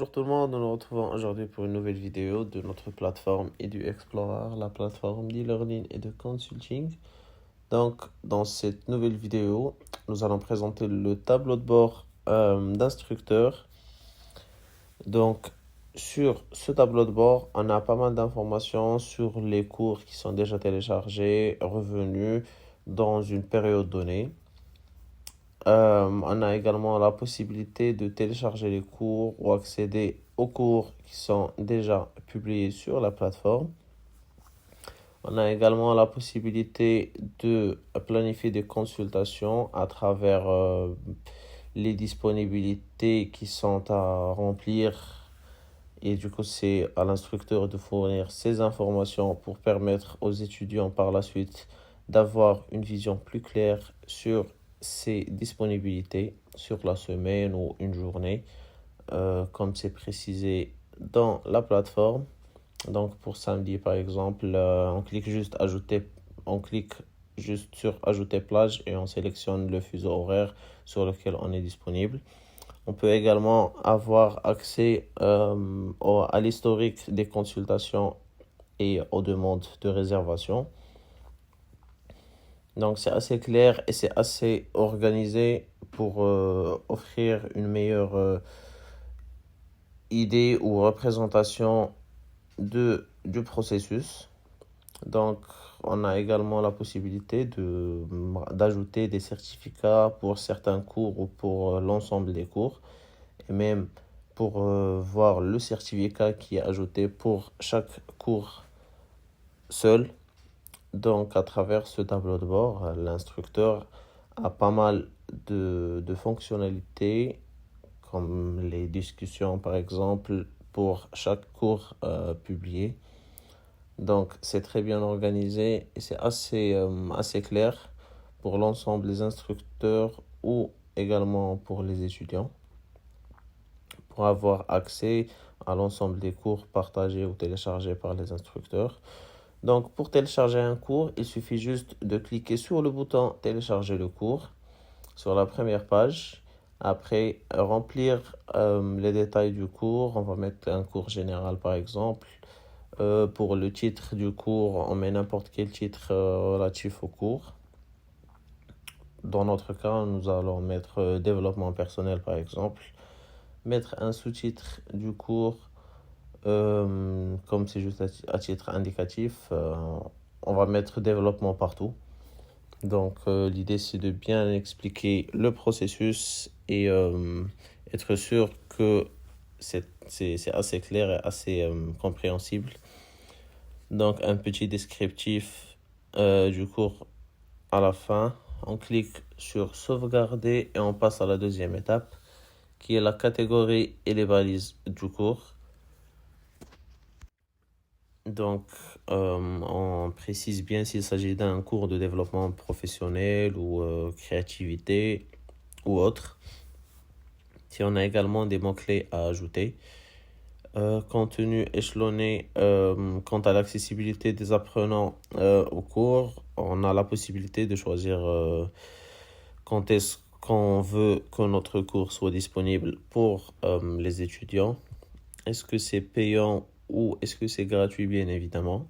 Bonjour tout le monde, nous nous retrouvons aujourd'hui pour une nouvelle vidéo de notre plateforme EduExplorer, la plateforme d'e-learning et de consulting. Donc, dans cette nouvelle vidéo, nous allons présenter le tableau de bord d'instructeurs. Donc, sur ce tableau de bord, on a pas mal d'informations sur les cours qui sont déjà téléchargés, revenus dans une période donnée. On a également la possibilité de télécharger les cours ou accéder aux cours qui sont déjà publiés sur la plateforme. On a également la possibilité de planifier des consultations à travers les disponibilités qui sont à remplir. Et du coup, c'est à l'instructeur de fournir ces informations pour permettre aux étudiants par la suite d'avoir une vision plus claire sur ses disponibilités sur la semaine ou une journée, comme c'est précisé dans la plateforme. Donc pour samedi par exemple, on clique juste sur ajouter plage et on sélectionne le fuseau horaire sur lequel on est disponible. On peut également avoir accès à l'historique des consultations et aux demandes de réservation. Donc c'est assez clair et c'est assez organisé pour offrir une meilleure idée ou représentation du processus. Donc on a également la possibilité d'ajouter des certificats pour certains cours ou pour l'ensemble des cours. Et même pour voir le certificat qui est ajouté pour chaque cours seul. Donc, à travers ce tableau de bord, l'instructeur a pas mal de fonctionnalités, comme les discussions, par exemple, pour chaque cours publié. Donc, c'est très bien organisé et c'est assez clair pour l'ensemble des instructeurs ou également pour les étudiants, pour avoir accès à l'ensemble des cours partagés ou téléchargés par les instructeurs. Donc, pour télécharger un cours, il suffit juste de cliquer sur le bouton télécharger le cours sur la première page. Après, remplir les détails du cours. On va mettre un cours général par exemple. Pour le titre du cours, on met n'importe quel titre relatif au cours. Dans notre cas, nous allons mettre développement personnel par exemple. Mettre un sous-titre du cours, comme c'est juste à titre indicatif, on va mettre développement partout. Donc l'idée c'est de bien expliquer le processus et être sûr que c'est assez clair et assez compréhensible. Donc un petit descriptif du cours à la fin. On clique sur sauvegarder et on passe à la deuxième étape, qui est la catégorie et les balises du cours. Donc, on précise bien s'il s'agit d'un cours de développement professionnel ou créativité ou autre. Si on a également des mots-clés à ajouter. Contenu échelonné quant à l'accessibilité des apprenants au cours. On a la possibilité de choisir quand est-ce qu'on veut que notre cours soit disponible pour les étudiants. Est-ce que c'est payant ou est-ce que c'est gratuit, bien évidemment.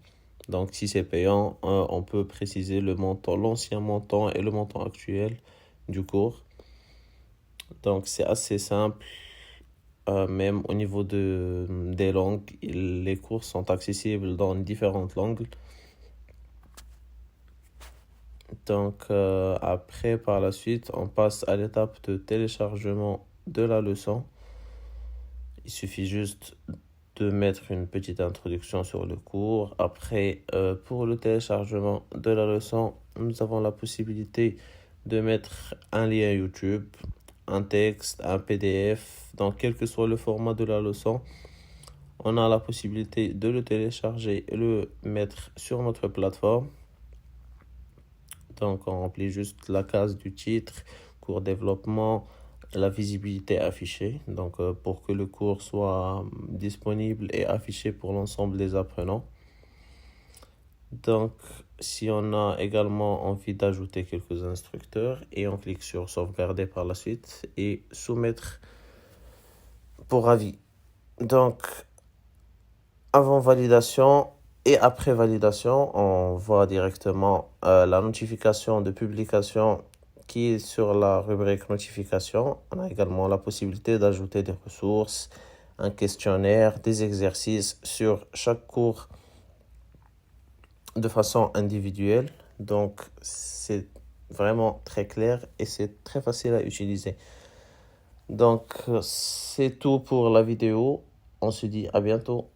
Donc si c'est payant, on peut préciser le montant, l'ancien montant et le montant actuel du cours. Donc c'est assez simple. Même au niveau des langues, les cours sont accessibles dans différentes langues. Donc après, par la suite, on passe à l'étape de téléchargement de la leçon. Il suffit juste de mettre une petite introduction sur le cours. Après, pour le téléchargement de la leçon, nous avons la possibilité de mettre un lien YouTube, un texte, un PDF, donc quel que soit le format de la leçon. On a la possibilité de le télécharger et le mettre sur notre plateforme. Donc on remplit juste la case du titre, cours développement, la visibilité affichée, donc pour que le cours soit disponible et affiché pour l'ensemble des apprenants. Donc si on a également envie d'ajouter quelques instructeurs, et on clique sur sauvegarder par la suite et soumettre pour avis. Donc, avant validation et après validation, on voit directement la notification de publication qui est sur la rubrique notification. On a également la possibilité d'ajouter des ressources, un questionnaire, des exercices sur chaque cours de façon individuelle. Donc, c'est vraiment très clair et c'est très facile à utiliser. Donc, c'est tout pour la vidéo. On se dit à bientôt.